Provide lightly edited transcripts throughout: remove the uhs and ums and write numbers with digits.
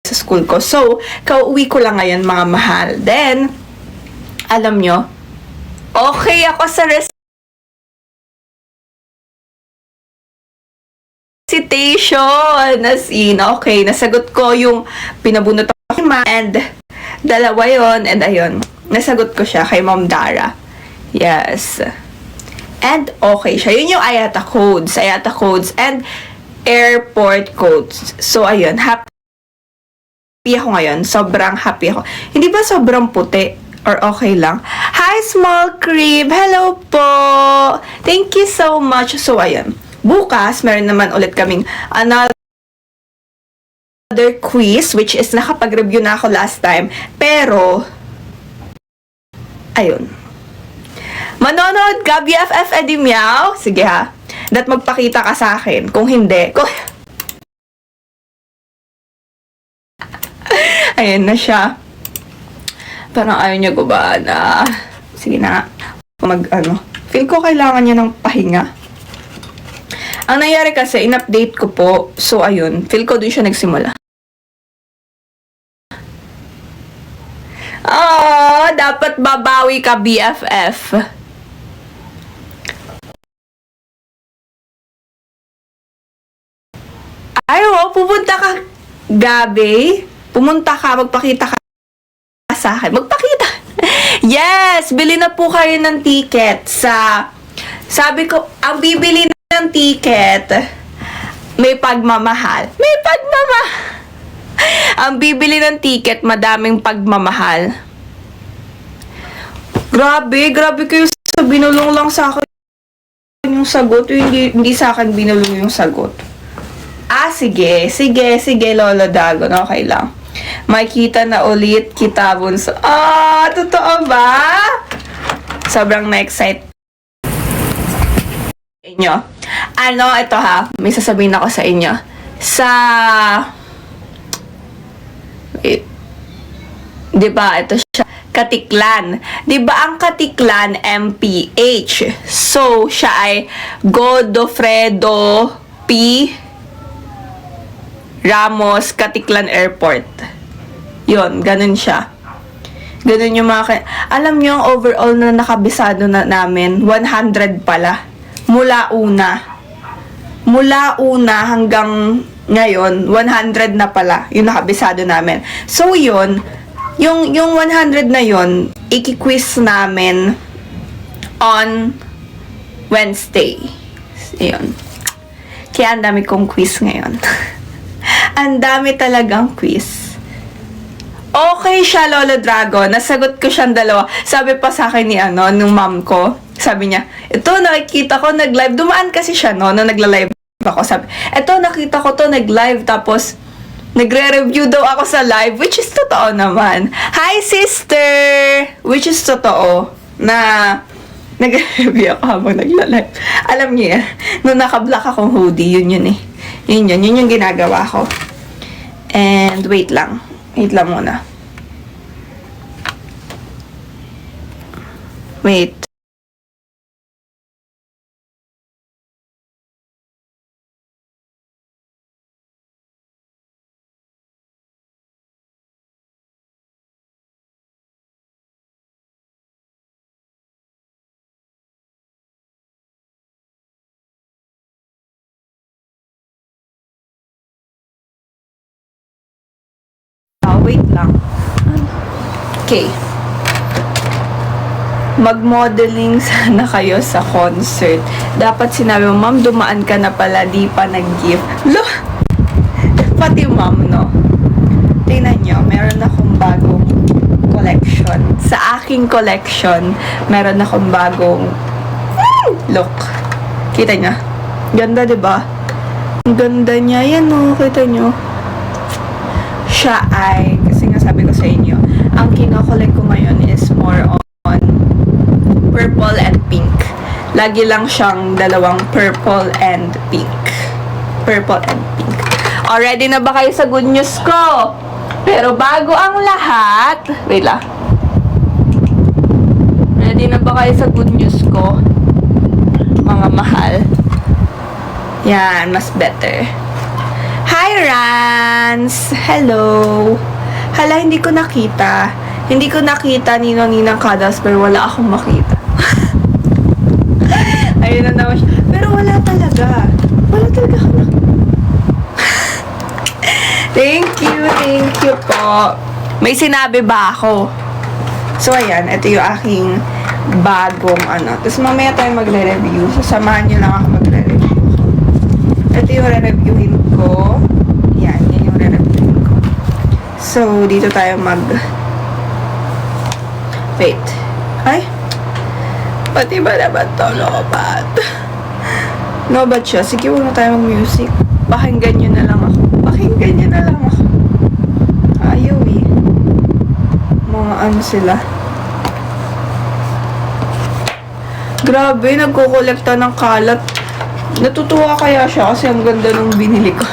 sa school ko. So, kauwi ko lang ngayon, mga mahal. Then, alam nyo, okay ako sa recitation. As in, okay, nasagot ko yung pinabunot ako kay Ma, and dalawa yon, and ayun, nasagot ko siya kay Ma'am Dara. Yes. And okay siya. Yun yung IATA codes and airport codes. So, ayun, happy ako ngayon. Sobrang happy ako. Hindi ba sobrang puti? Or okay lang? Hi, Small Crib! Hello po! Thank you so much. So, ayun. Bukas, meron naman ulit kaming another quiz, which is nakapag-review na ako last time. Pero, ayun. Manonood ka, BFF Eddie Meow? Sige ha. Dat magpakita ka sa akin. Kung hindi, ayan na siya. Parang ayaw niya gumana. Sige na. Feel ko kailangan niya ng pahinga. Ang nangyari kasi, in-update ko po. So, ayun. Feel ko dun siya nagsimula. Dapat babawi ka, BFF. Ayaw, pupunta ka, Gabi. Pumunta ka, magpakita ka sa akin. Magpakita. Yes, bili na po kayo ng ticket sa... Sabi ko, ang bibili ng ticket, may pagmamahal. May pagmamahal. Ang bibili ng ticket, madaming pagmamahal. Grabe kayo sa binulong lang sa akin yung sagot. Hindi sa akin binulong yung sagot. Sige, Lolo Dagon. Okay lang. Makita na ulit kita, bunso. Totoo ba? Sobrang na-excite inyo. Ito ha. May sasabihin ako sa inyo. Wait. Diba, ito siya. Katiklan. Diba ang Katiklan, MPH? So, siya ay Godofredo P. Ramos, Katiklan Airport. Yon, ganun siya. Ganun yung mga... Alam nyo, ang overall na nakabisado na namin, 100 pala. Mula una hanggang ngayon, 100 na pala yung nakabisado namin. So, yun, yung 100 na yun, iki-quiz namin on Wednesday. Yun. Kaya ang dami kong quiz ngayon. Ang dami talagang quiz. Okay siya, Lolo Dragon. Nasagot ko siyang dalawa. Sabi pa sa akin ni nung mom ko. Sabi niya, ito nakikita ko nag-live. Dumaan kasi siya, nung nagla-live ako. Sabi, ito nakita ko to nag-live. Tapos, nagre-review daw ako sa live. Which is totoo naman. Hi, sister! Which is totoo. Na, nagre-review ako habang nagla-live. Alam niyo yan. Nung naka-black akong hoodie, yun eh. Yun yung ginagawa ko. And, wait lang muna. Wait. Wait lang. Okay. Mag-modeling sana kayo sa concert. Dapat sinabi mo, ma'am, dumaan ka na pala, di pa nag-gift. Pati ma'am, no? Tingnan nyo, meron akong bagong collection. Sa aking collection, meron akong bagong look. Kita nyo? Ganda, diba? Ang ganda niya. Yan, no? Kita nyo? Siya ay, kasi nga sabi ko sa inyo, ang kinokollect ko ngayon is more on purple and pink. Lagi lang siyang dalawang purple and pink. Purple and pink. Ready na ba kayo sa good news ko? Pero bago ang lahat, wait lang. Ready na ba kayo sa good news ko? Mga mahal. Yan, mas better. Hi, Rans! Hello! Hala, hindi ko nakita. Hindi ko nakita Ninong Cuddles, pero wala akong makita. Ayun na naman siya. Pero wala talaga. Wala talaga ako Thank you po. May sinabi ba ako? So, ayan. Ito yung aking bagong ano. Tapos mamaya tayo magre-review. So, samahan nyo lang ako magre-review. Ito yung re-reviewin ko. Yan yung re-reviewin ko. So, dito tayo Wait. Ay? Pati ba naman to? Lobat siya. Sige, huwag na tayo mag-music. Pakinggan nyo na lang ako. Ayaw eh. Mga ano sila. Grabe, nagkukolekta ng kalat. Natutuwa kaya siya kasi ang ganda nung binili ko.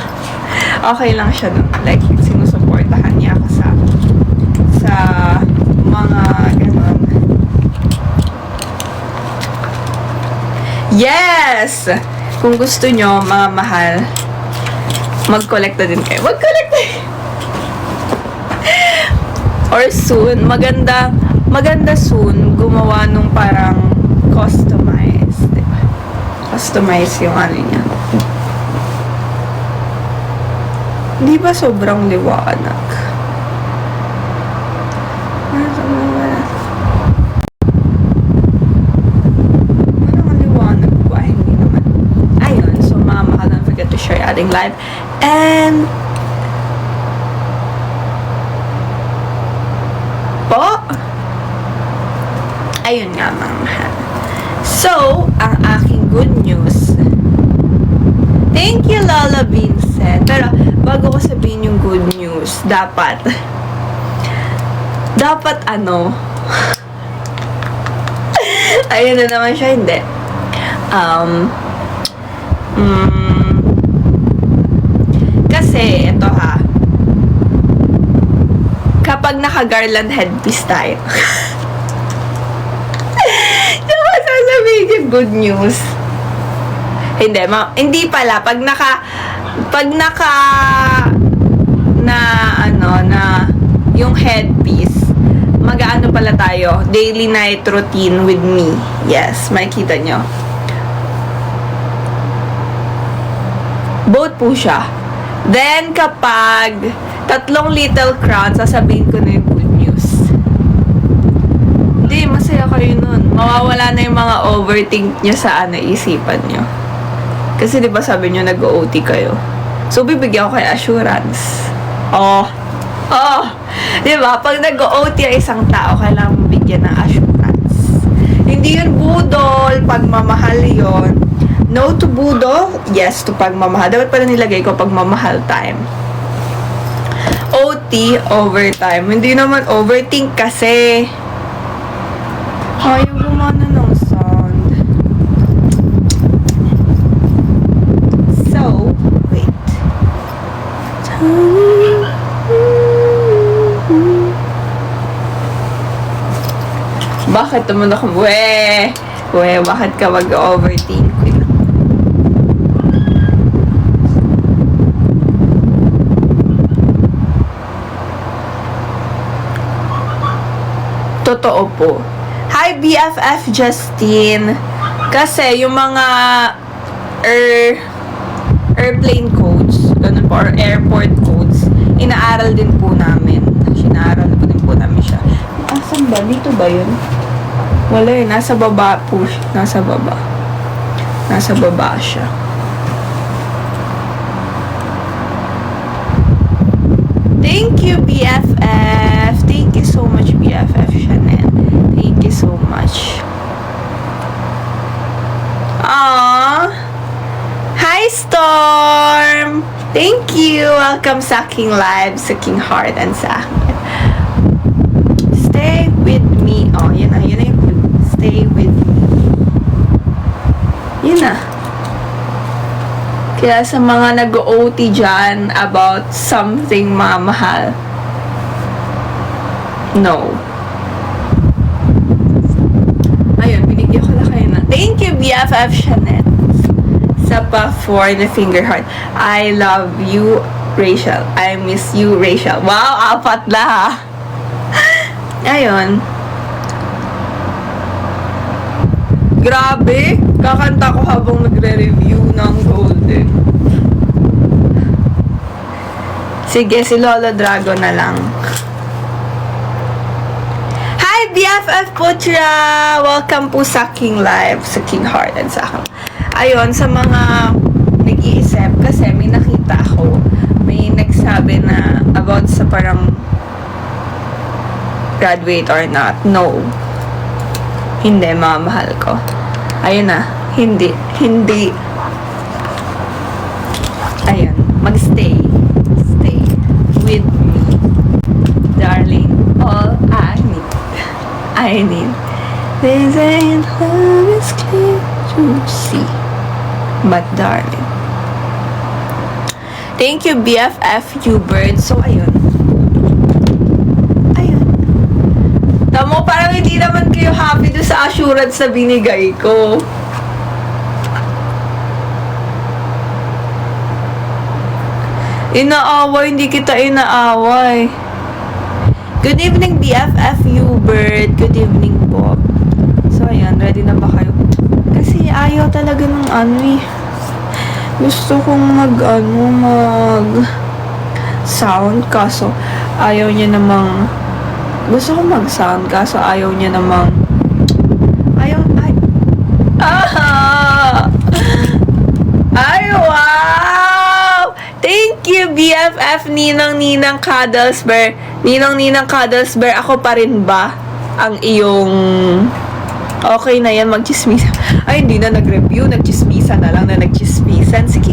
Okay lang siya nun. Like, sinusuportahan niya ako sa mga ganon. Yes! Kung gusto nyo, mga mahal, mag-collecta din kayo. Or soon, maganda soon, gumawa nung parang customized. Diba? Customize yung ano niya. Di ba sobrang liwanag? Adding live and po ayun nga mga mahal. So, ang aking good news, thank you Lola Vincent, pero bago ko sabihin yung good news, dapat ano ayun na naman siya, hindi kasi, ito ha. Kapag naka-garland headpiece tayo. Diba sasabihin yung good news? Hindi pala. Pag naka yung headpiece, mag-aano pala tayo, daily night routine with me. Yes, makikita nyo. Both po siya. Then, kapag 3 little crowns, sasabihin ko na yung good news. Hindi, masaya kayo nun. Mawawala na yung mga overthink nyo sa isipan nyo. Kasi diba sabi nyo, nag-OT kayo. So, bibigyan ko kayo assurance. Diba? Pag nag-OT ang isang tao, kailangan bigyan ng assurance. Hindi yun budol, pagmamahal yun. No to budol, yes to pagmamahal. Dapat pala nilagay ko pagmamahal time. OT, overtime. Hindi naman overthink kasi. Ayaw gumana ng sound. So, wait. Bakit naman ako? Bakit ka mag-overthink? Totoo po. Hi, BFF Justine. Kasi yung mga airplane codes, ganun po, or airport codes, inaaral din po namin. Sinaaral ko din po namin siya. Asan ba? Dito ba yun? Wala yun. Nasa baba po siya. Nasa baba siya. Thank you, BFF. Thank you so much, BFF Chanel. Thank you so much. Aww. Hi, Storm. Thank you. Welcome sa aking live, sa aking heart, and sa akin. Stay with me. Oh, yun na yung stay with me. Yun na. Kaya sa mga nag-OT dyan about something mamahal, no. Ayun, binigyan ko na kayo na. Thank you, BFF Chanel, sa pa for the finger heart. I love you, Rachel. I miss you, Rachel. Wow, 4 na ha. Ayun. Grabe. Kakanta ko habang nagre-review ng Golden. Sige, si Lolo Drago na lang. Hi, BFF Putra! Welcome po sa King Live, sa King Heart, and sa akin. Ayun, sa mga nag-iisip, kasi may nakita ako, may nagsabi na about sa parang graduate or not. No. Hindi, mamahal ko. Ayun na. Hindi. Ayun. Magstay. Stay with me. Darling, all I need. This ain't love is clear to see. But darling. Thank you, BFF Hubert. So, ayun. Tamo, parang hindi naman kayo happy doon sa assurance na binigay ko. Inaaway, hindi kita inaaway. Good evening, BFF Hubert. Good evening po. So, ayan, ready na ba kayo? Kasi ayaw talaga ng gusto kong mag sound, kaso ayaw niya namang gusto ko mag-sound, kaso ayaw niya namang ay, wow! Thank you, BFF Ninang Cuddles Bear. Ninang Cuddles Bear, ako pa rin ba ang iyong okay na yan, magchismisan? Ay, hindi na nag-review, nagchismisan na lang na nagchismisan. Sige,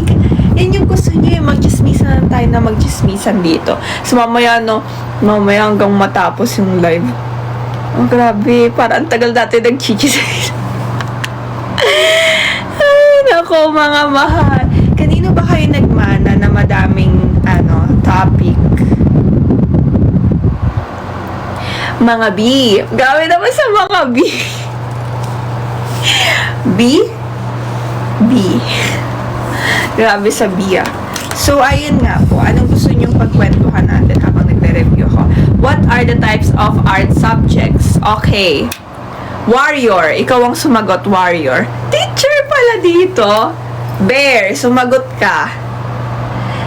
yan yung gusto niyo, magchismisan na tayo na magchismisan dito. So, mamaya hanggang matapos yung live. Oh, grabe, parang tagal dati nagchichismisan. Ay, nako, mga mahal. Kanino ba kayo nagmana na madaming, topic? Mga B. Grabe naman sa mga B. B. Grabe sa B. So, ayun nga po. Anong gusto niyong pagkwentuhan natin habang nagre-review ko? What are the types of art subjects? Okay. Warrior. Ikaw ang sumagot, warrior. Teacher pala dito. Bear. Sumagot ka.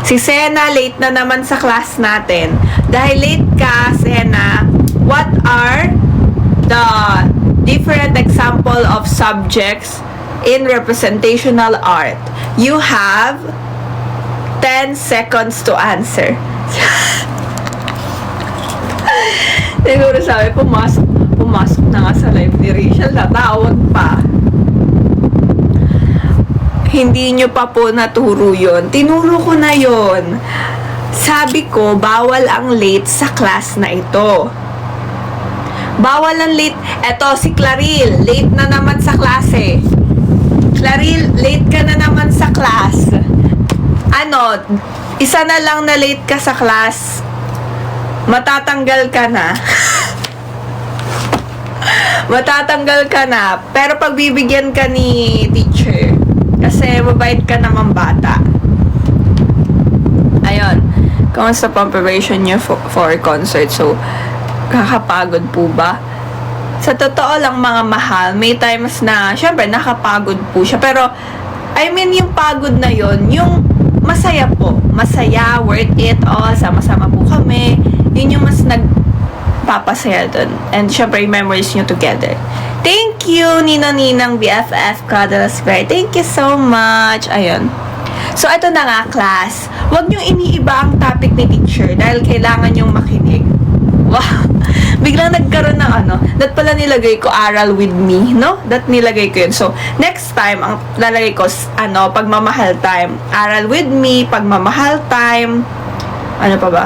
Si Sena, late na naman sa class natin. Dahil late ka, Sena, what are the different example of subjects in representational art? You have 10 seconds to answer. Siguro sabi, pumasok na nga sa live ni Rachel, natawag pa. Hindi nyo pa po naturo yun. Tinuro ko na yun. Sabi ko, bawal ang late sa class na ito. Bawal ang late. Eto, si Claril, late na naman sa klase. Claril, late ka na naman sa class. Isa na lang na late ka sa class, matatanggal ka na. Matatanggal ka na. Pero pagbibigyan ka ni teacher, kasi mabait ka naman bata. Ayun. Kamusta pang preparation niyo for concert? So, kakapagod po ba? Sa totoo lang, mga mahal, may times na, syempre, nakapagod po siya. Pero, yung pagod na yon, yung masaya po. Masaya, worth it, sama-sama po kami. Yun yung mas nagpapasaya dun. And, syempre, memories nyo together. Thank you, Ninang BFF Cuddles Bear. Thank you so much. Ayun. So, ito na nga, class. Huwag nyo iniiba ang topic ni teacher dahil kailangan nyong makinig. Wow. Biglang nagkaroon ng that pala nilagay ko, aral with me, no? That nilagay ko yun. So, next time, ang lalagay ko, pagmamahal time. Aral with me, pagmamahal time. Ano pa ba?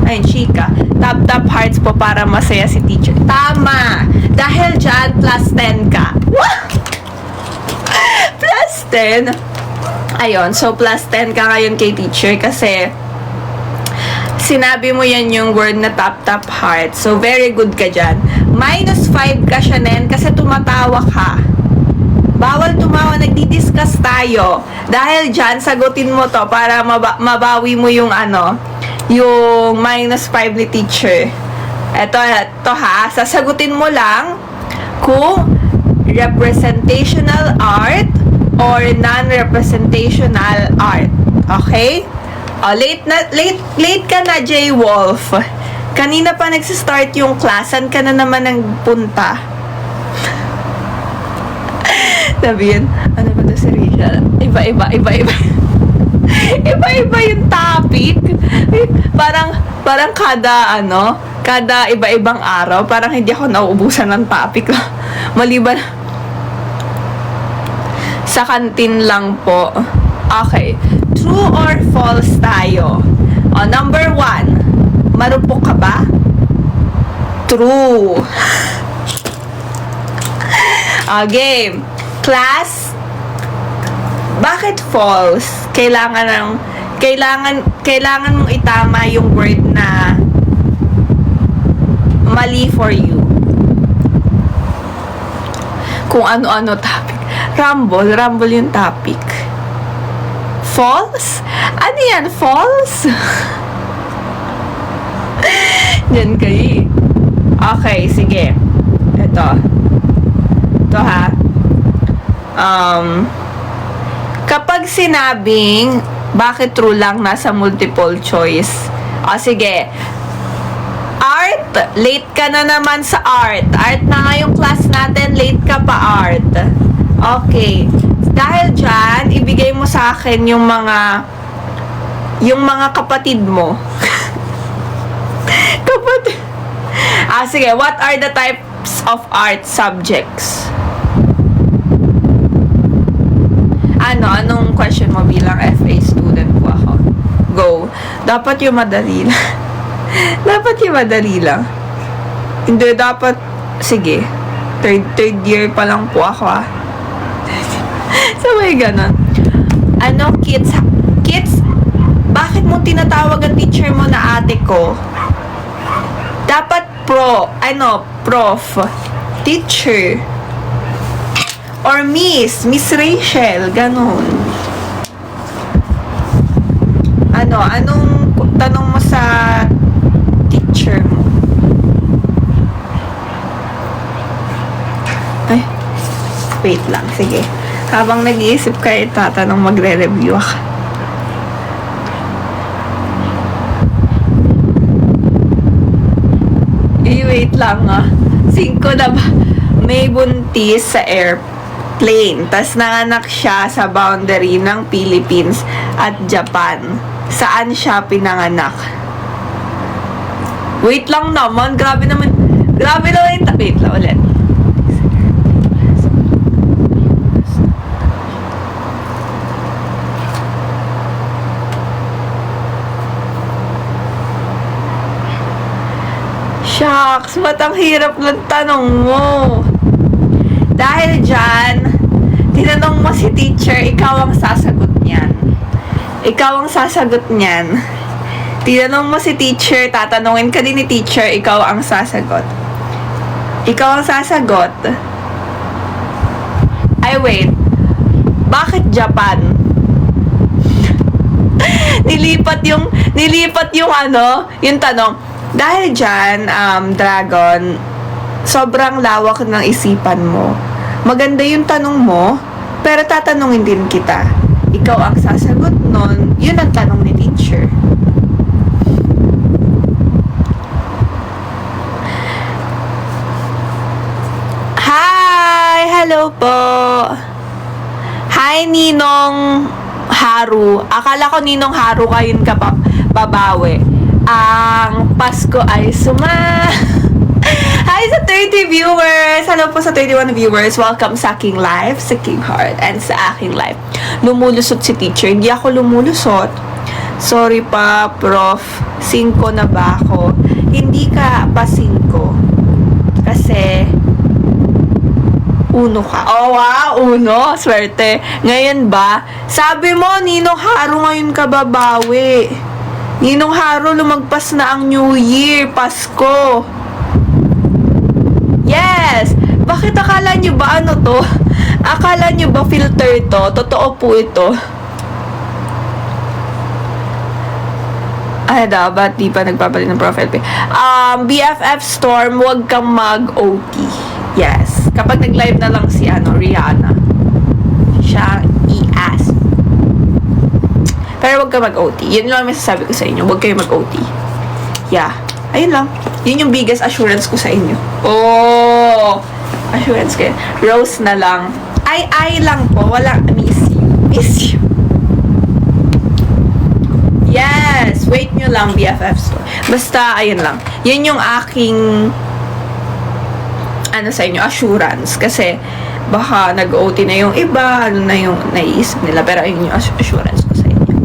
Ayun, chika. Tap hearts po para masaya si teacher. Tama! Dahil dyan, plus 10 ka. Plus 10? Ayun, so plus 10 ka ngayon kay teacher kasi sinabi mo yan yung word na tap heart. So, very good ka dyan. -5 ka siya nen kasi tumatawa ka. Bawal tumawa, nagdi-discuss tayo. Dahil dyan, sagutin mo to para mabawi mo yung yung -5 ni teacher. Ito ha, sasagutin mo lang kung representational art or non-representational art. Okay? Late ka na, J. Wolf. Kanina pa nagsistart yung class. Saan ka na naman nang punta? Sabihin, ano ba to si Rachel? Iba. Iba yung topic. Parang kada iba-ibang araw, parang hindi ako nauubusan ng topic. Maliban sa kantin lang po. Okay. True or false tayo? Number 1. Marupok ka ba? True. Game. Class, bakit false? Kailangan mong itama yung word na mali for you. Kung ano-ano topic. Rumble yung topic. False? Ano yan? False? Yan kayo. Okay, sige. Ito ha. Kapag sinabing bakit true lang nasa multiple choice. Sige. Art, late ka na naman sa art. Art na nga yung class natin, late ka pa art. Okay. Dahil dyan, ibigay mo sa akin yung mga kapatid mo. Kapatid. Sige. What are the types of art subjects? Anong question mo bilang FA student po ako? Go. Dapat yung madali lang. Dapat yung madali lang. Hindi, dapat, sige. Third year pa lang po ako, So, may ganon. Kids, bakit mo tinatawag ang teacher mo na ate ko? Dapat prof, teacher, or Miss Rachel, ganon. Anong tanong mo sa teacher mo? Ay, wait lang, sige. Habang nag-iisip kayo, tatanong, magre-review ako. Wait lang 5 na ba? May buntis sa airplane. Tas nanganak siya sa boundary ng Philippines at Japan. Saan siya pinanganak? Wait lang naman. Grabe naman yung wait lang ulit. Shucks, ba't ang hirap ng tanong mo? Dahil dyan, tinanong mo si teacher, ikaw ang sasagot niyan. Ikaw ang sasagot niyan. Tinanong mo si teacher, tatanungin ka din ni teacher, ikaw ang sasagot. Ikaw ang sasagot. Ay, wait. Bakit Japan? nilipat yung tanong. Dahil dyan, Dragon, sobrang lawak ng isipan mo. Maganda yung tanong mo, pero tatanungin din kita. Ikaw ang sasagot nun, yun ang tanong ni teacher. Hi! Hello po! Hi, Ninong Haru. Akala ko Ninong Haru kayo ka babawi. Ang Pasko ay Hi sa 30 viewers! Hello po sa 31 viewers. Welcome sa aking live, sa King Heart, and sa aking live. Lumulusot si teacher. Hindi ako lumulusot. Sorry pa, Prof. 5 na ba ako? Hindi ka pa 5. Kasi 1 ka. Oh, wow! 1. Swerte. Ngayon ba? Sabi mo, Ninong Haru ngayon ka babawi. Ninong Haru, lumagpas na ang New Year, Pasko. Yes! Bakit akala nyo ba to? Akala nyo ba filter to? Totoo po ito. Ay, dapat di pa nagpapalit ng profile pic. BFF Storm, huwag kang mag-OT. Yes. Kapag nag-live na lang si, Rihanna. Siya i-ask. Pero huwag kang mag-OT. Yun lang may sasabi ko sa inyo. Huwag kayo mag-OT. Yeah. Ayun lang. Yun yung biggest assurance ko sa inyo. Oh! Assurance ko yun. Rose na lang. Ay lang po. Wala. Miss you. Miss you. Yes! Wait nyo lang, BFF Store. Basta, ayun lang. Yun yung aking sa inyo, assurance. Kasi, baka nag-OT na yung iba, na yung naiisip nila. Pero ayun yung assurance ko sa inyo.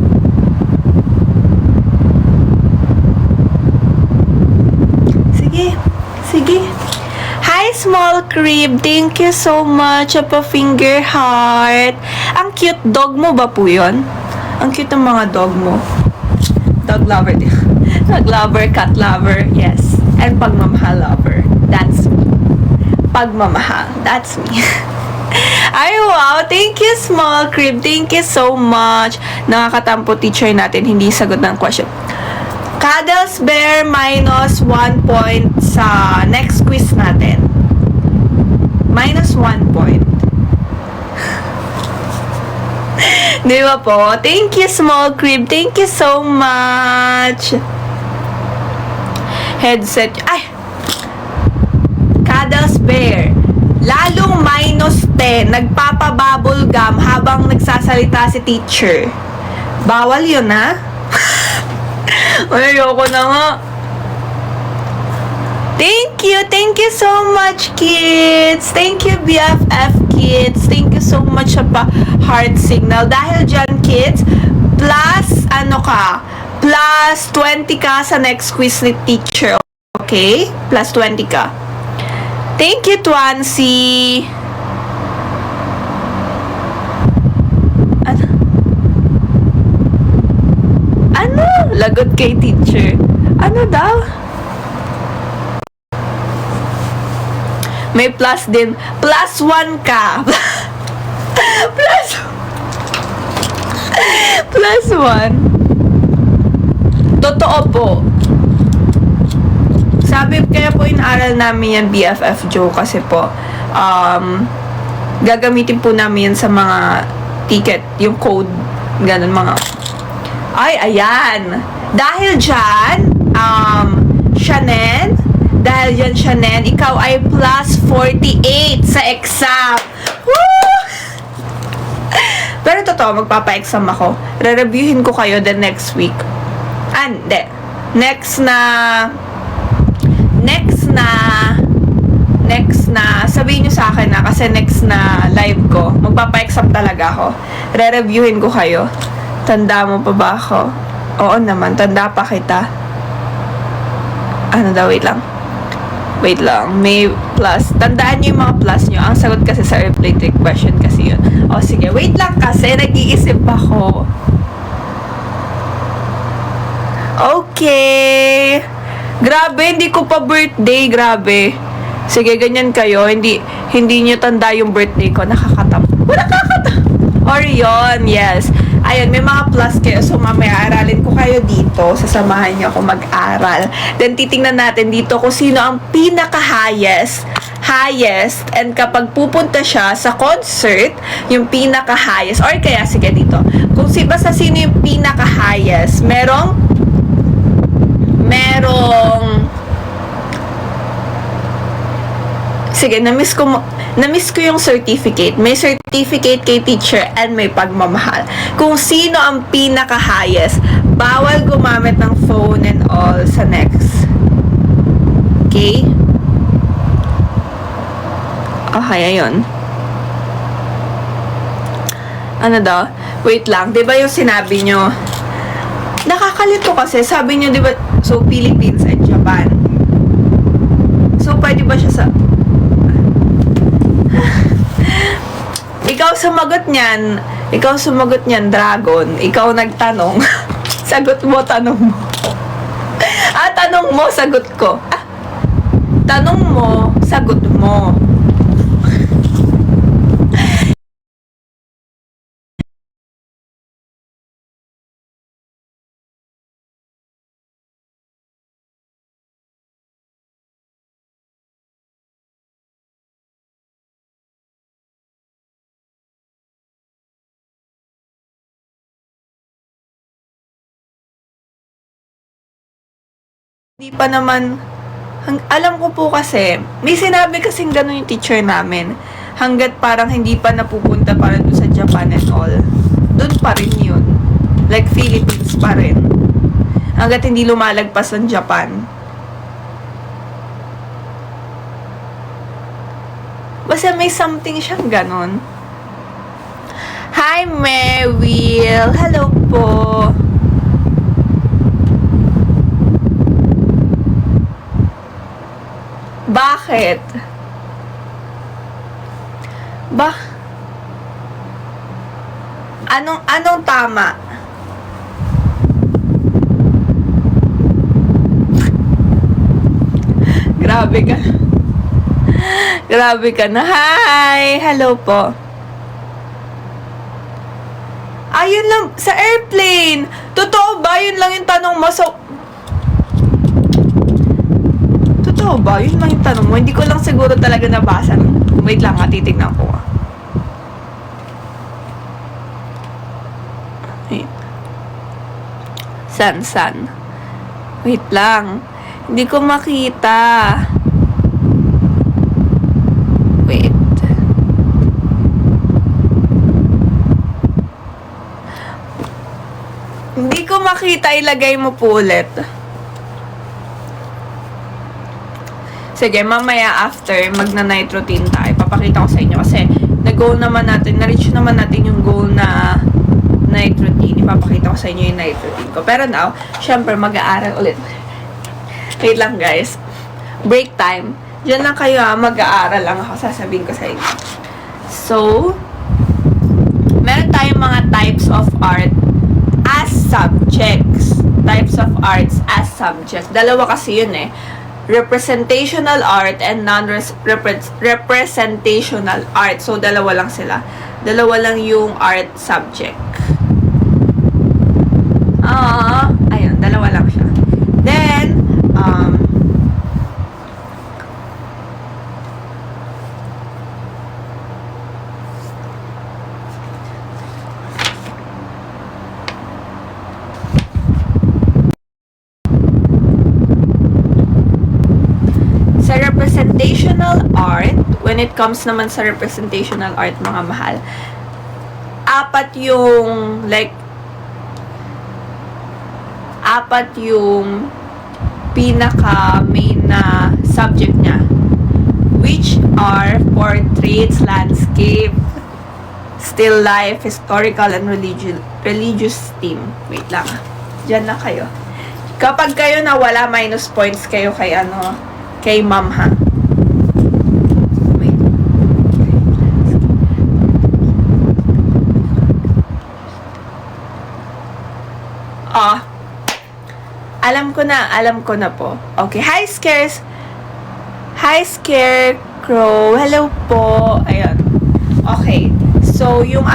Sige. Sige. Hi, Small Crib. Thank you so much. A finger heart. Ang cute dog mo ba po yun? Ang cute ng mga dog mo. Dog lover. Dog lover, cat lover, yes. And pagmamahal lover. That's me. Pagmamahal. That's me. Ay, wow. Thank you, Small Crib. Thank you so much. Nakakatampo teacher natin. Hindi sagot ng question. Cuddles Bear minus 1 point sa next quiz natin. Minus 1 point. Di ba po? Thank you, Small Crib. Thank you so much. Headset. Ay! Cuddles Bear. Lalong minus 10. Nagpapabubble gum habang nagsasalita si teacher. Bawal yun, ha? Ayoko na nga. Thank you. Thank you so much, kids. Thank you, BFF kids. Thank you so much sa heart signal. Dahil dyan, kids, plus, plus 20 ka sa next quiz ni teacher. Okay? Plus 20 ka. Thank you, Twancy. Ano? Lagot kay teacher. Ano daw? May plus din. Plus 1 ka. Plus 1. Totoo po. Sabi, kaya po inaaral namin yan BFF Joe kasi po, gagamitin po namin yan sa mga ticket, yung code, ganun mga. Ay, ayan. Dahil dyan, Shannon, dahil yan, Shannon, ikaw ay plus 48 sa exam. Woo! Pero totoo, magpapa-exam ako. Re-reviewin ko kayo the next week. Hindi. Next na, sabihin nyo sa akin na, kasi next na live ko, magpapa-exam talaga ako. Re-reviewin ko kayo. Tanda mo pa ba ako? Oo naman, tanda pa kita. Ano daw, wait lang. Wait lang, may plus. Tandaan nyo yung mga plus nyo. Ang sagot kasi sa replay trick question kasi yun. O sige, wait lang kasi nag-iisip ako. Okay. Grabe, hindi ko pa birthday. Grabe. Sige, ganyan kayo. Hindi nyo tanda yung birthday ko. Nakakatam. Or yun, yes. Ayun, may mga plus kayo. So, mamaya aralin ko kayo dito. Sasamahan niyo ako mag-aral. Then, titingnan natin dito kung sino ang pinaka-highest. And kapag pupunta siya sa concert, yung pinaka-highest. Or kaya, sige dito. Kung basta sino yung pinaka-highest, merong sige, na-miss ko yung certificate. May certificate kay teacher and may pagmamahal. Kung sino ang pinaka-highest, bawal gumamit ng phone and all sa next. Okay? Okay, ayun. Ano daw? Wait lang. Diba yung sinabi nyo? Nakakalito kasi. Sabi nyo, diba, so Philippines and Japan. So, pwede ba siya sa... Ikaw sumagot niyan, Dragon. Ikaw nagtanong. Sagot mo, tanong mo. Tanong mo, sagot ko. Tanong mo, sagot mo. Hindi pa naman, alam ko po kasi, may sinabi kasing gano'n yung teacher namin. Hanggat parang hindi pa napupunta para doon sa Japan and all. Doon pa rin yun. Like Philippines pa rin. Hanggat hindi lumalagpas ng Japan. Basta may something siyang ganon. Hi, Merwill! Hello po! Bakit? Anong tama? Grabe ka. Grabe ka na. Hi! Hello po. Ayun lang, sa airplane. Totoo ba? Yun lang yung tanong mo. So, totoo ba? Yun lang yung tanong mo. Hindi ko lang siguro talaga nabasa. Wait lang, titignan ko. Wait. San? Wait lang. Hindi ko makita. Wait. Hindi ko makita. Ilagay mo po ulit. Sige, mamaya after, magna-night routine tayo. Papakita ko sa inyo kasi na-goal naman natin, na-reach naman natin yung goal na night routine. Ipapakita ko sa inyo yung night routine ko. Pero now, syempre, mag-aaral ulit. Wait lang, guys. Break time. Diyan lang kayo, mag-aaral lang ako. Sasabihin ko sa inyo. So, meron tayong mga types of art as subjects. Types of arts as subjects. Dalawa kasi yun eh. Representational art and non-representational art. So, dalawa lang sila. Dalawa lang yung art subject. Ayun, dalawa lang siya. Then, sa representational art, when it comes naman sa representational art, mga mahal, apat yung pinaka main na subject niya, which are portraits, landscape, still life, historical, and religious theme. Wait lang. Diyan na kayo. Kapag kayo nawala, minus points kayo kay kay ma'am, ha? Wait. Alam ko na po. Okay. Hi, Scarecrow. Hello po. Ayun. Okay. So, yung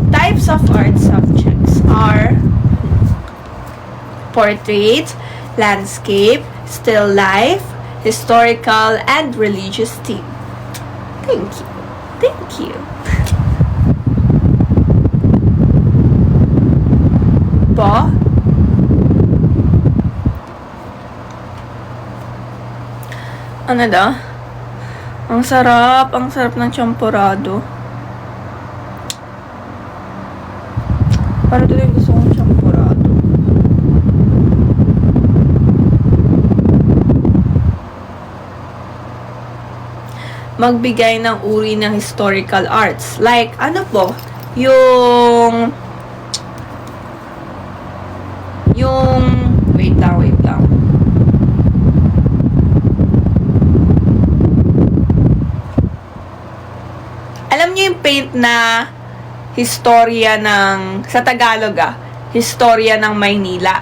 types of art subjects are portrait, landscape, still life, historical, and religious theme. Thank you. Po? Ano daw? Ang sarap ng champorado. Para tuloy gusto kong champorado. Magbigay ng uri ng historical arts. Like, ano po? Yung wait lang. Alam niyo yung paint na historia sa Tagalog, historia ng Maynila.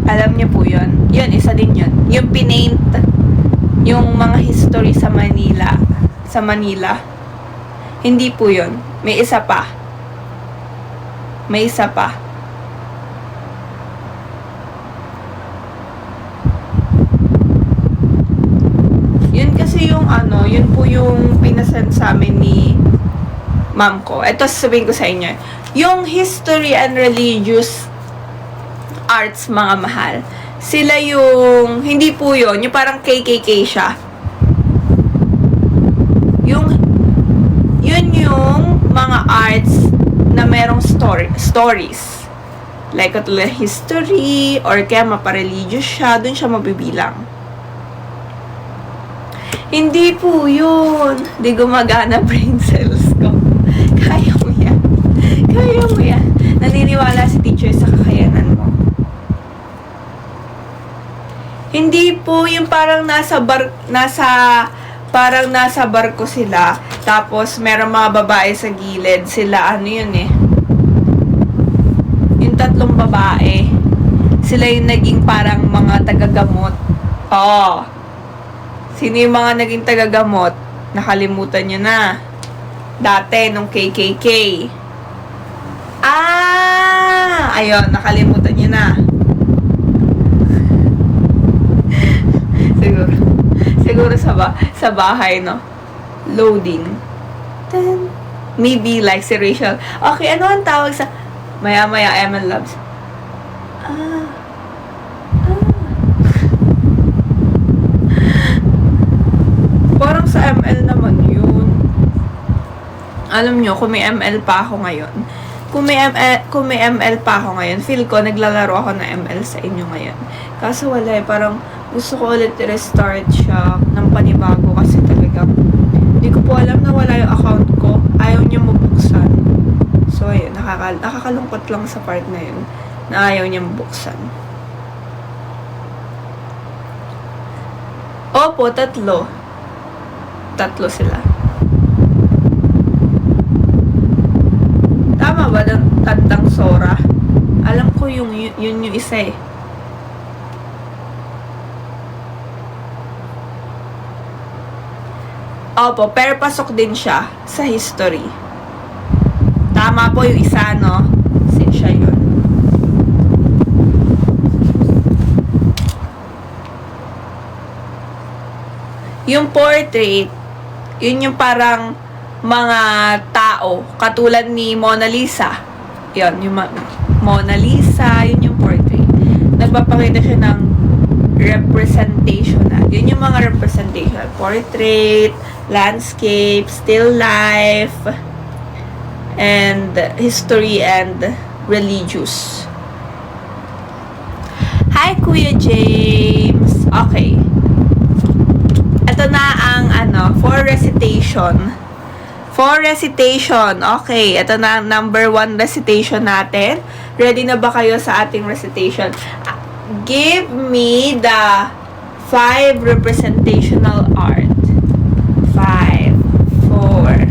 Alam niyo po yun? Yun, isa din yun. Yung pinaint, yung mga history sa Manila. Hindi po yun. May isa pa. Yun kasi yung yun po yung pinasend sa amin ni ma'am ko. Ito sasabihin ko sa inyo. Yung history and religious arts, mga mahal. Sila yung, hindi po yun, yung parang KKK siya. Yun yung mga arts na merong stories. Like, katulad history, or kaya mapa-religious siya, dun siya mabibilang. Hindi po yun. Di gumagana brain cells ko. Kaya mo yan. Kaya mo yan. Naniniwala si teacher sa kakayanan mo. Hindi po yung parang parang nasa barko sila, tapos merong mga babae sa gilid, sila ano yun eh. Yung tatlong babae, sila yung naging parang mga tagagamot. Oo. Sino yung mga naging tagagamot? Nakalimutan nyo na. Dati, nung KKK. Ayun, nakalimutan nyo na. Siguro sa bahay, no? Loading. Then, maybe like si Rachel. Okay, ano ang tawag sa maya-maya ML Loves? Parang sa ML naman yun. Alam nyo, kung may ML pa ako ngayon, kung may ML pa ako ngayon, feel ko naglalaro ako ng ML sa inyo ngayon. Kaso wala eh, parang gusto ko ulit i-restart siya ng panibago kasi talagang hindi ko po alam na wala yung account ko. Ayaw niya mabuksan. So, ayun, nakakalungkot lang sa part na yun na ayaw niya mabuksan. Opo, tatlo sila. Tama ba? Tantang Sora? Alam ko yun yung isa eh. Opo, pero pasok din siya sa history. Tama po yung isa, no? Siya yun. Yung portrait, yun yung parang mga tao, katulad ni Mona Lisa. Yun, yung Mona Lisa, yun yung portrait. Nagpapakita siya ng representational. Yun yung mga representational. Portrait, landscape, still life, and history and religious. Hi, Kuya James! Okay. Ito na ang for recitation. For recitation. Okay, ito na ang number 1 recitation natin. Ready na ba kayo sa ating recitation? Give me the 5 representational art. 5, 4.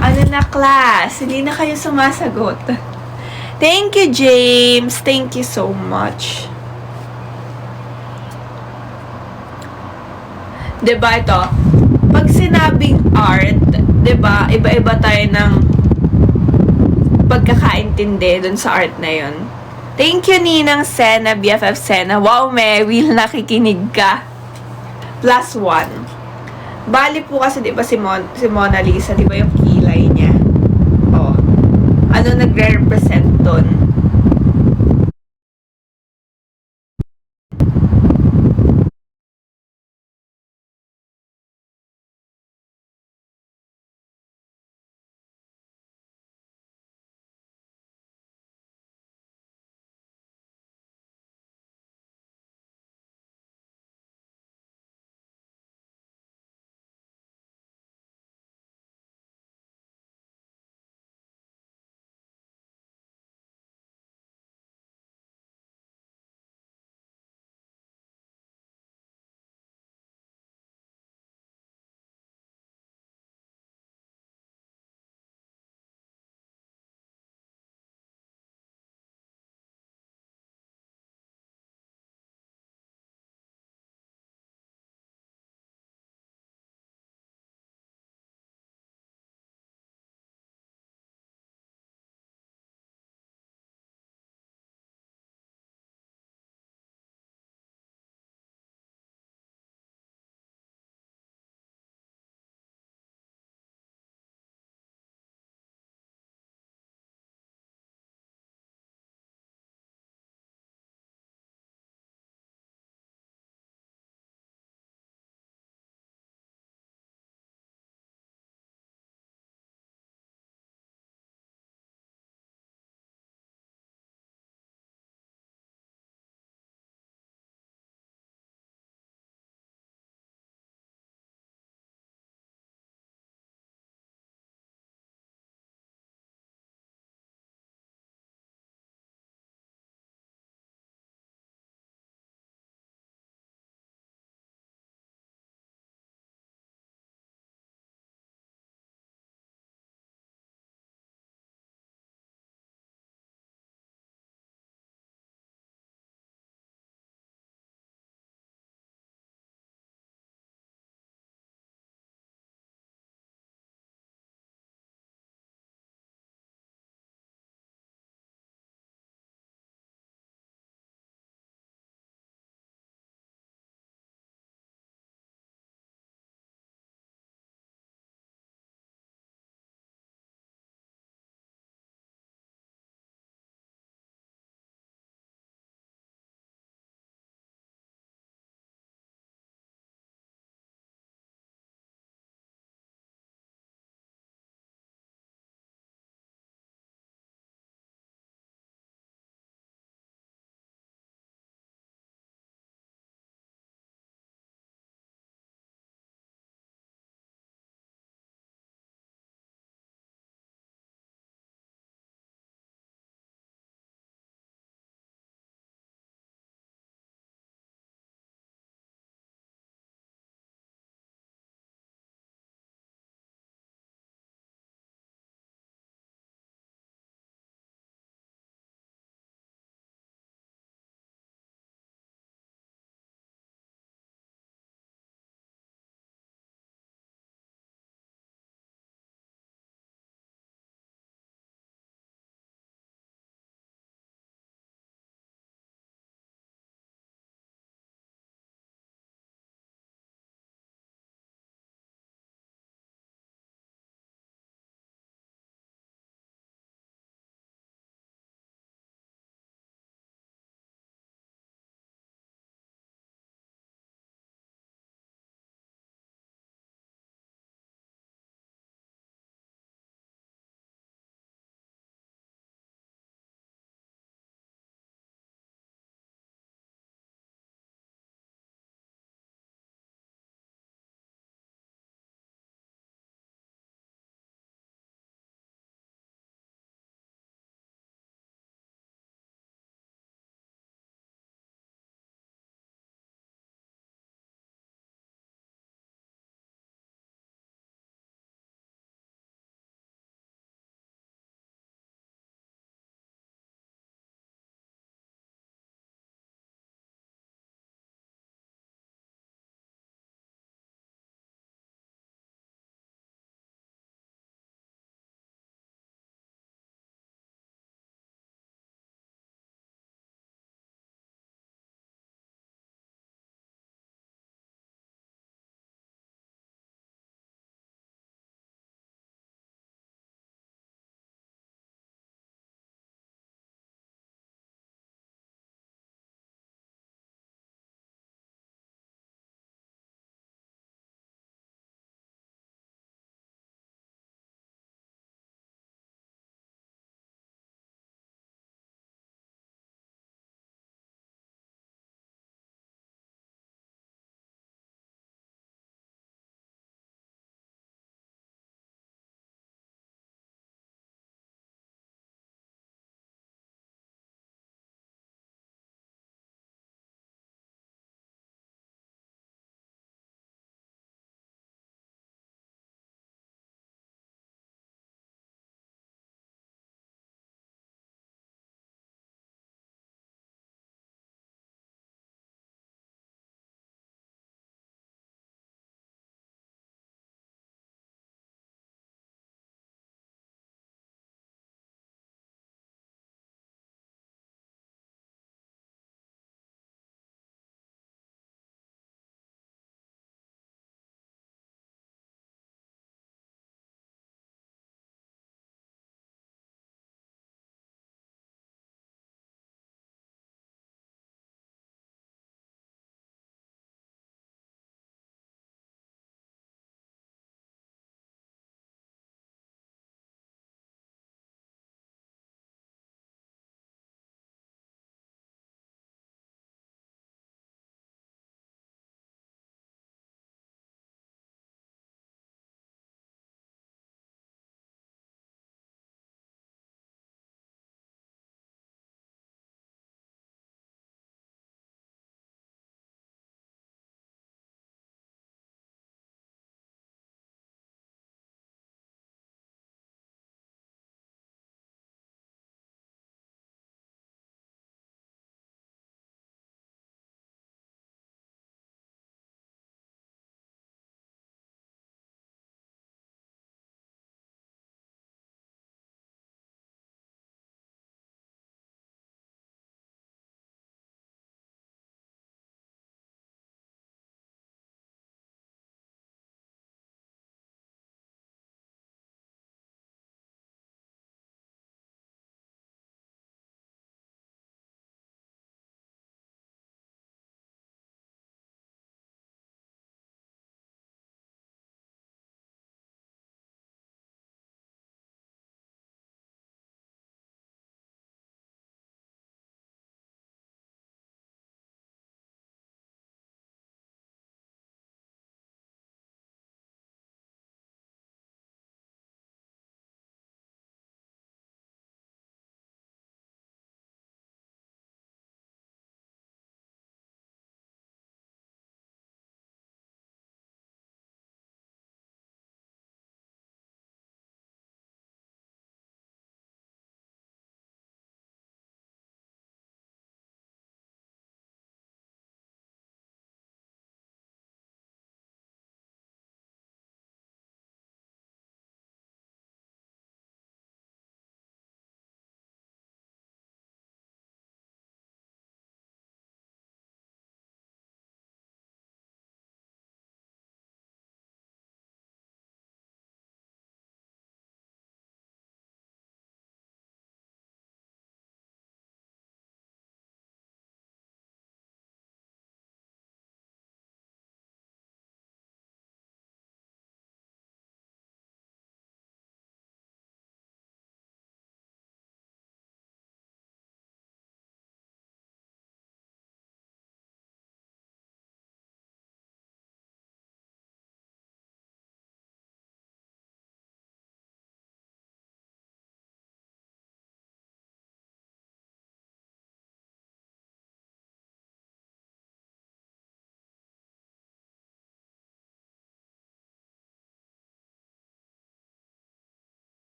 Ano na, class? Hindi na kayo sumasagot. Thank you, James. Thank you so much. Diba ito? Pag sinabing art, diba, iba-iba tayo ng pagkakaintindi dun sa art na yun. Thank you, Ninang Sena, BFF Sena. Wow, Will, nakikinig ka. +1. Bali po kasi, diba, si Mona Lisa, diba yung kilay niya? Oh. Ano nagre-represent dun?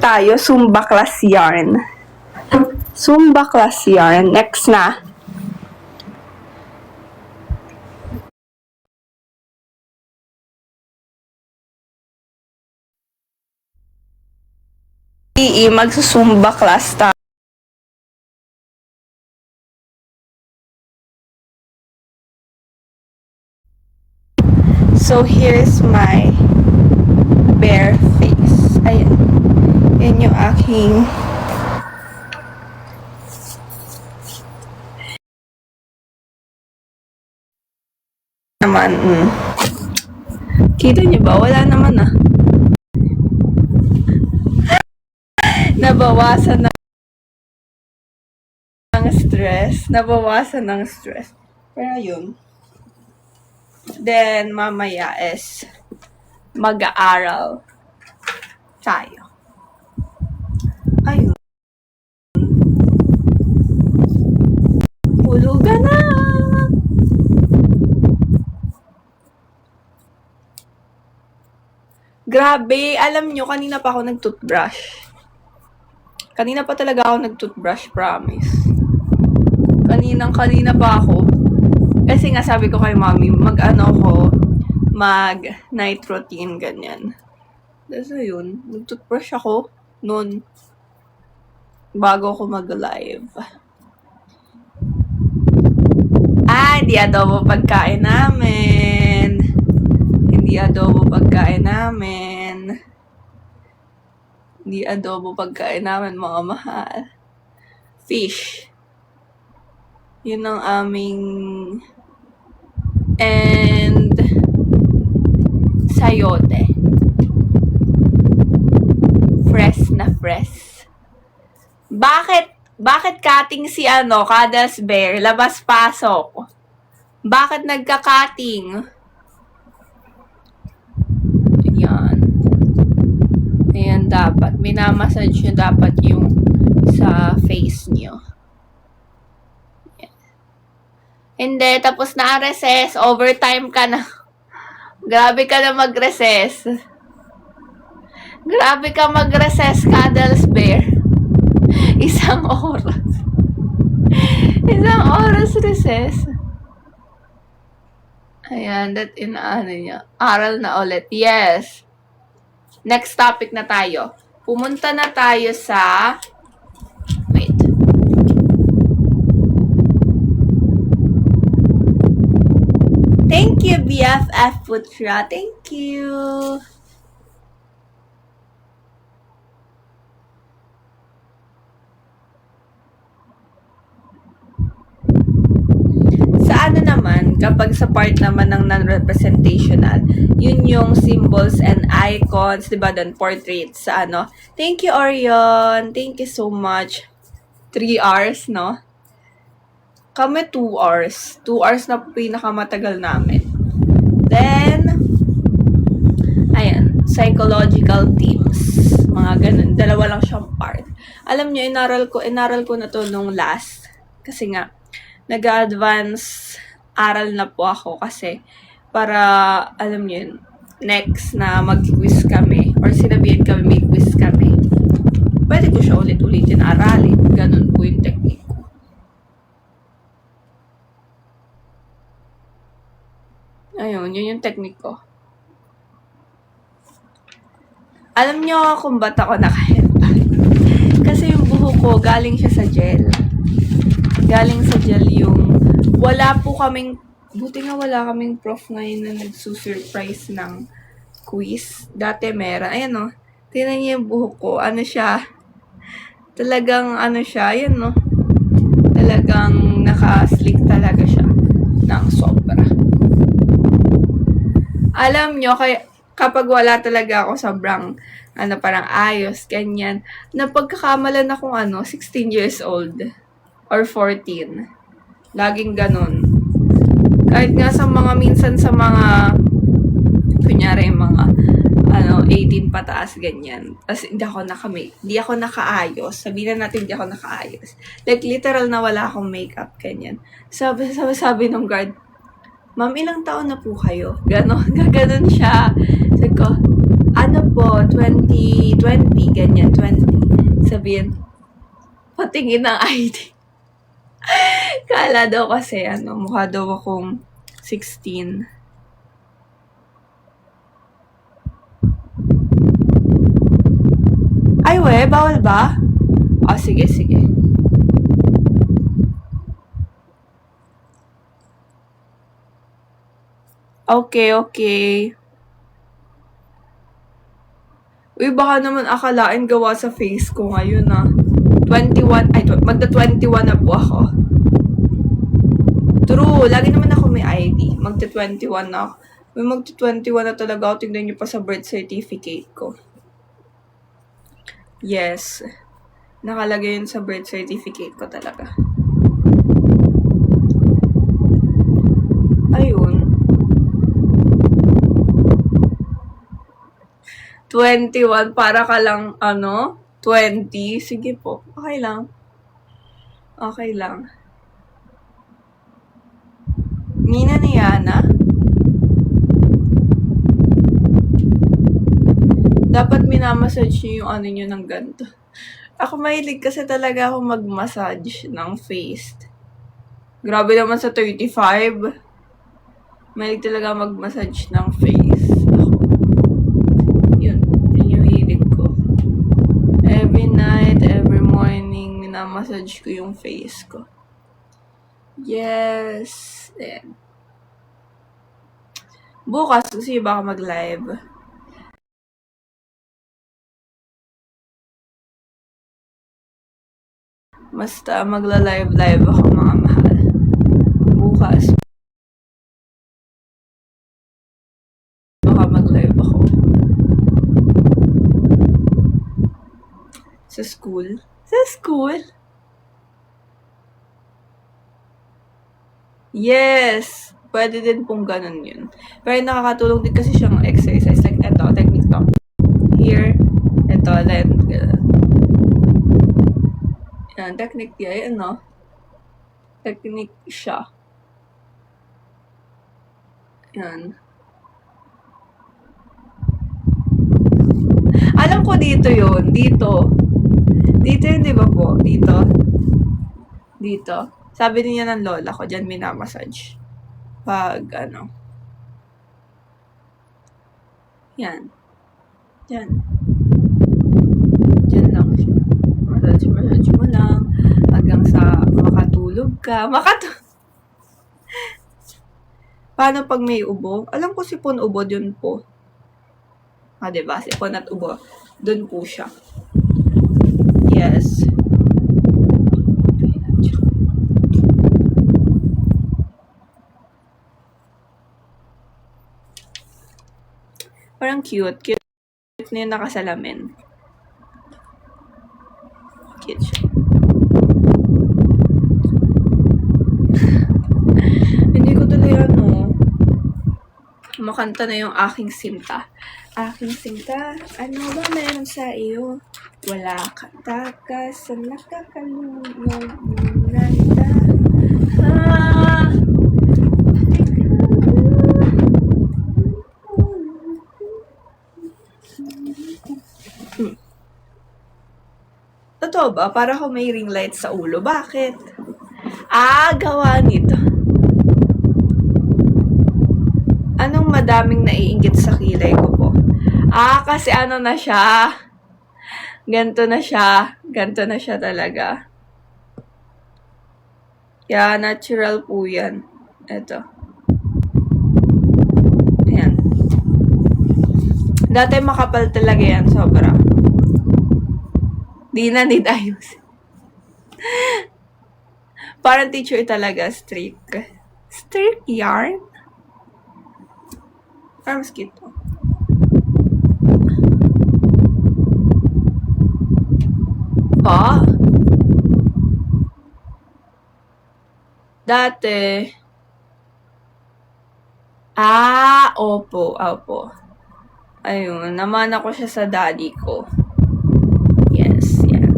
Tayo, Zumba class yarn. Zumba class yarn. Next na. Magsusumba class tayo. So, here's my bare face. Ayan. Yan yung aking naman. Kita niyo ba? Wala naman ah. Nabawasan ng stress. Nabawasan ng stress. Pero yun. Then, mamaya is mag-aaral tayo. Ayun. Hulugan na! Grabe, alam nyo, kanina pa ako nag-toothbrush. Kanina pa talaga ako nag-toothbrush, promise. Kanina pa ako. Kasi nga sabi ko kay mami, mag-night routine, ganyan. Tapos yun, nag-toothbrush ako noon bago ako mag-live. Hindi adobo pagkain namin. Hindi adobo pagkain namin, mga mahal. Fish. Yun ang aming and sayote. Fresh na fresh. Bakit cutting si Cuddles Bear? Labas-pasok. Bakit nagka-cutting? Ayan, dapat. Minamassage nyo dapat yung sa face nyo. Ayan. Hindi, tapos na ang recess. Overtime ka na. Grabe ka na mag-recess. Grabe ka mag-recess, Cuddles Bear. Isang oras. Isang oras recess. Ayan, niya. Aral na ulit. Yes. Next topic na tayo. Pumunta na tayo sa... Wait. Thank you, BFF Putra. Thank you. Kapag sa part naman ng non-representational, yun yung symbols and icons, diba, doon, portraits sa Thank you, Orion. Thank you so much. 3 hours, no? Kami 2 hours. 2 hours na pinakamatagal namin. Then, ayan, psychological themes. Mga ganun. 2 lang siyang part. Alam nyo, inaral ko na to nung last. Kasi nga, nag-advance aral na po ako kasi para, alam niyo yun, next na mag-quiz kami or sinabihan kami may quiz kami, pwede ko siya ulit-ulitin aralin. Ganun po yung technique ko. Ayun, yun yung technique ko. Alam niyo kung ba't ako naka-headband? Kasi yung buhok ko, galing siya sa gel. Galing sa gel yung buti nga wala kaming prof ngayon na nagsusurprise ng quiz. Dati meron. Ayan o. Tingnan niyo yung buhok ko. Talagang ayan o. Talagang naka-slick talaga siya ng sobra. Alam nyo, kapag wala talaga ako sobrang, parang ayos, ganyan, napagkakamalan akong 16 years old or 14. Laging ganun. Kahit nga sa mga, minsan sa mga, kunyari mga 18 pataas, ganyan. Tapos hindi ako nakaayos. Sabihin na natin hindi ako nakaayos. Like, literal na wala akong makeup, ganyan. Sabi nung guard, "Ma'am, ilang taon na po kayo?" Gaganon siya. Sabi ko, "Ano po, 20, ganyan, 20. Sabihin, patingin ng ID. Kala daw kasi, mukha daw akong 16. Ay, bawal ba? Sige. Okay. Uy, baka naman akalain gawa sa face ko ngayon, 21, magta-21 na po ako. True, lagi naman ako may ID. Magta-21 na ako. May magta-21 na talaga ako. Tingnan niyo pa sa birth certificate ko. Yes. Nakalagay yun sa birth certificate ko talaga. Ayun. 21, para ka lang, 20. Sige po. Okay lang. Nina ni Yana? Dapat minamassage niyo yung niyo ng ganito. Ako mahilig kasi talaga ako mag-massage ng face. Grabe naman sa 35. Mahilig talaga mag-massage ng face. Yun yung hilig ko. Every night, every morning, minamassage ko yung face ko. Yes. Then, bukas, kasi baka mag-live. Basta magla-live ako, mga mahal. Bukas. Baka mag-live ako. Sa school? Yes! Pwede din pong ganun yun. Pero nakakatulong din kasi siyang exercise. Like, eto, technique to. Here, eto, then, yan, technique yan, technique siya. Yan. Alam ko dito yun. Dito yun, di ba po? Dito. Sabi niya ng lola ko, dyan minamassage. Pag, yan. Dyan lang siya. Massage mo lang. Hanggang sa makatulog ka. Paano pag may ubo? Alam ko sipon ubo, dun po. Diba? Sipon at ubo. Dun po siya. Yes. Parang cute. Cute na yung nakasalamin. Cute siya. Hindi ko tuloy makanta na yung aking sinta. Aking sinta, ano ba meron sa iyo? Wala kang takas sa nakakalunod nanda. Totoo ba? Para ako may ring light sa ulo. Bakit? Gawa nito. Anong madaming naiinggit sa kilay ko po? Kasi na siya. Ganto na siya talaga. Kaya natural po yan. Ito. Ayan. Dati makapal talaga yan, sobra. Di na need ayos. Parang teacher talaga, strict. Strict yarn? Parang mosquito. Pa? Dati. Opo. Ayun, namana ko siya sa daddy ko. Yes, yan.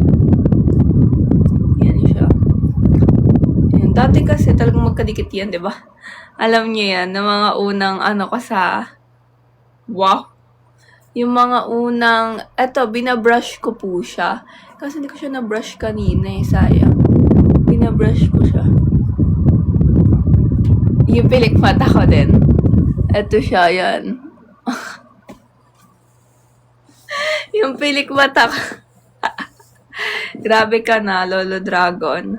Yan siya. Yan. Dati kasi talagang magkadikit yan, di ba? Alam niyo yan, na mga unang ano ko sa... Wow! Yung mga unang... Eto, binabrush ko po siya. Kasi hindi ko siya na-brush kanina eh, sayang. Binabrush ko siya. Yung pilik mata ko din. Eto siya, yan. Yung pilik mata ko. Grabe ka na, Lolo Dragon.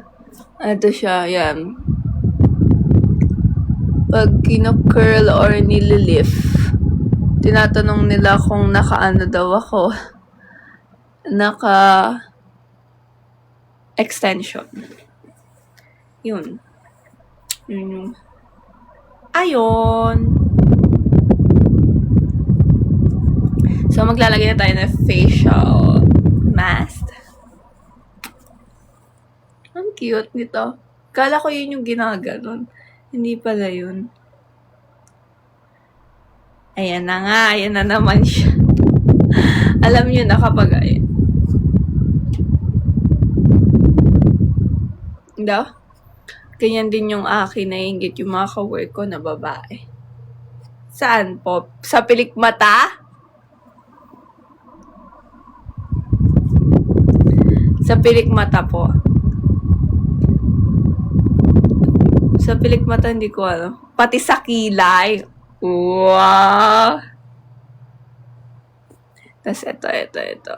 Ito siya, yan. Pag kino-curl or nililift, tinatanong nila kung naka-ano daw ako. Naka-extension. Yun. Yun yung... Ayon! So, maglalagay na tayo ng facial mask. Ang cute nito. Kala ko yun yung ginaganon. Hindi pala yun. Ayan na nga. Ayan na naman siya. Alam nyo na kapag ayan. Daw? Ganyan din yung akin. Naiingit yung mga ka-work ko na babae. Saan po? Sa pilik mata? Sa pilik mata po. Sa pilik mata, hindi ko ano. Pati sa kilay. Wow! Tapos ito.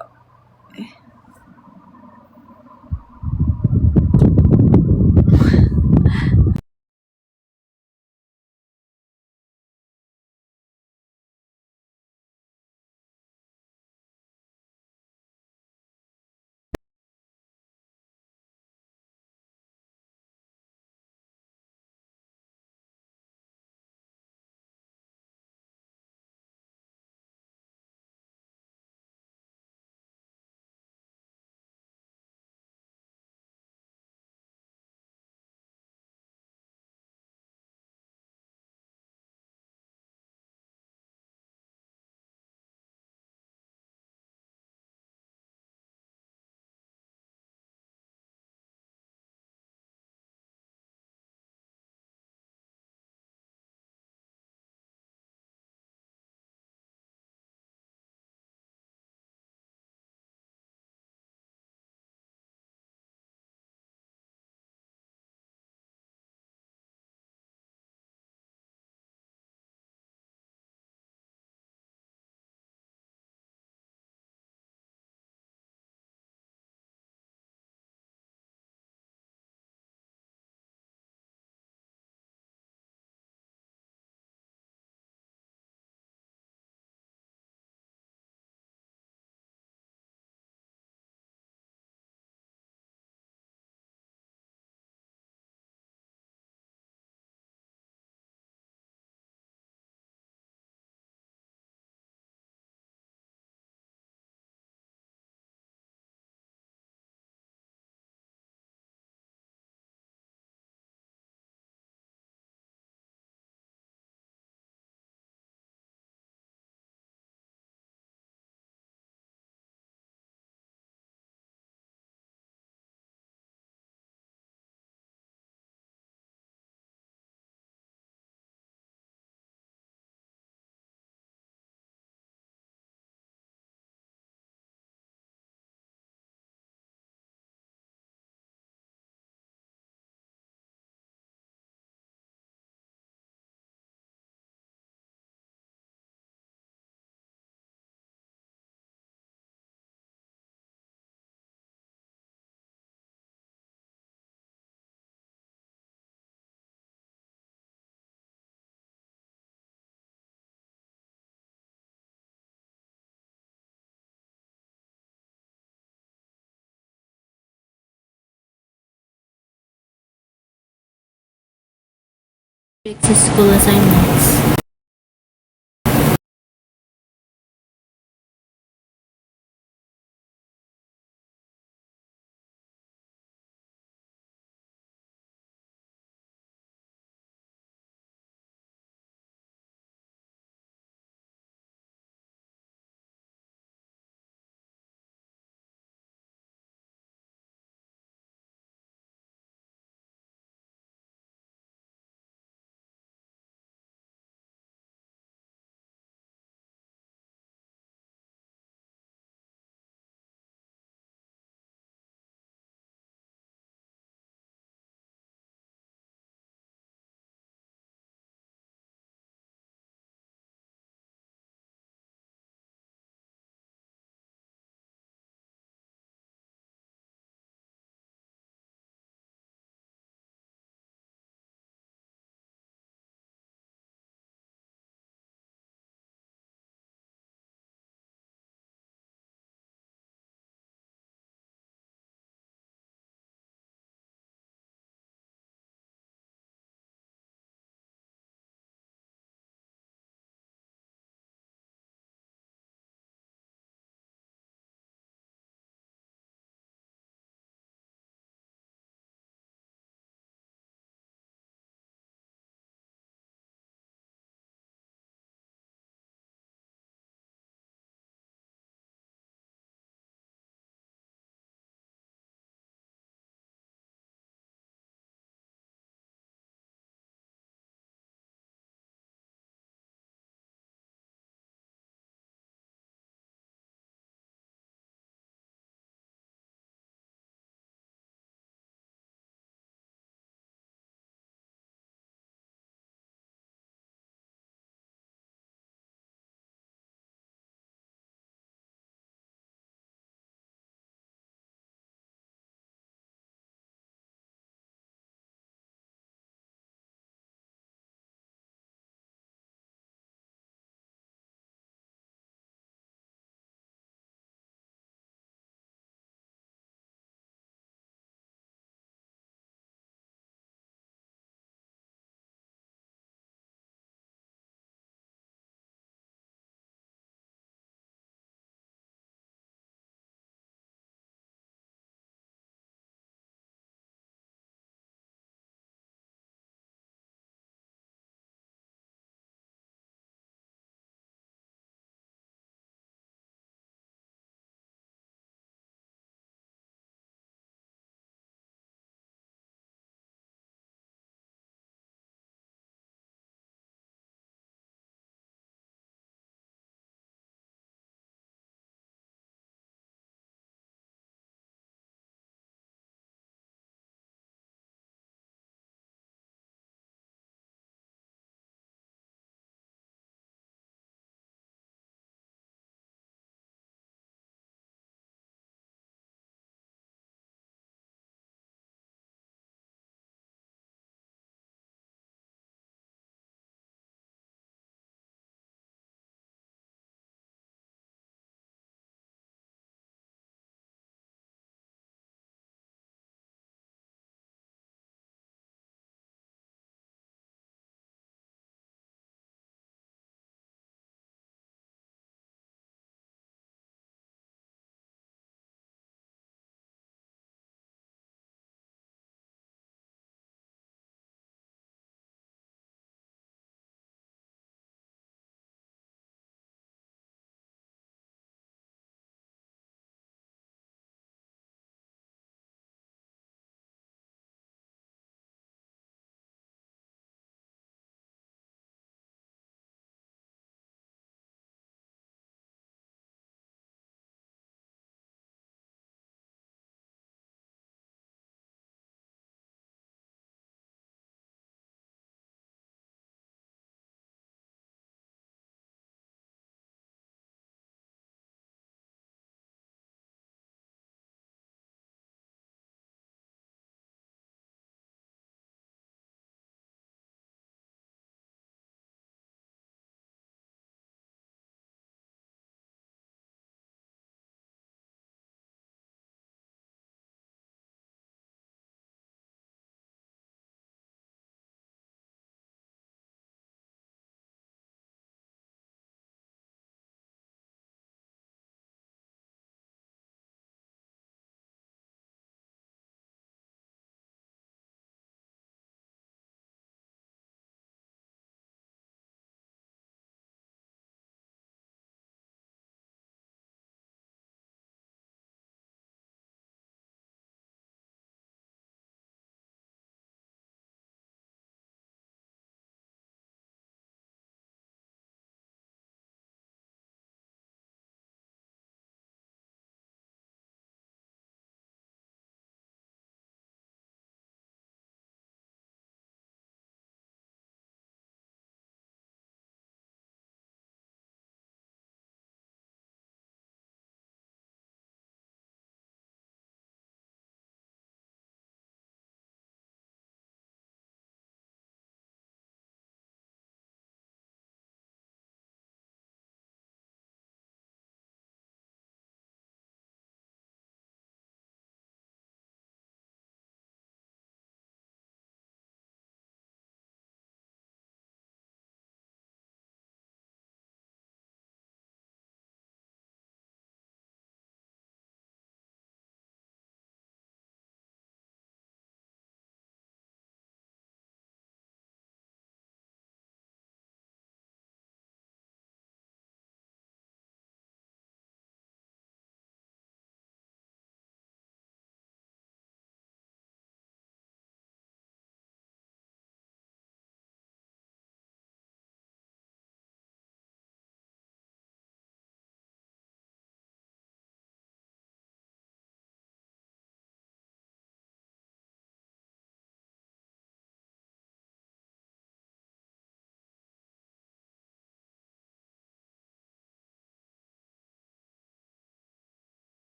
Sa school assignments.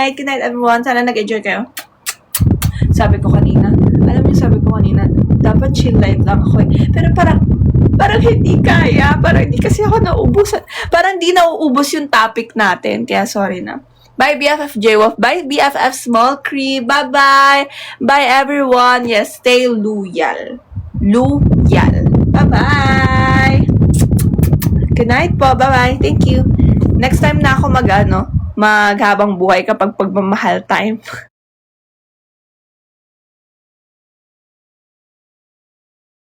night. Good night, everyone. Sana nag-enjoy kayo. Sabi ko kanina, dapat chill live lang ako eh. Pero parang hindi kaya. Parang hindi kasi ako nauubusan. Parang hindi nauubos yung topic natin. Kaya sorry na. Bye, BFF J-Wolf. Bye, BFF Small Cree. Bye-bye. Bye, everyone. Yes, stay loyal. Loyal. Bye-bye. Good night po. Bye-bye. Thank you. Next time na ako maghabang buhay kapag pagmamahal time.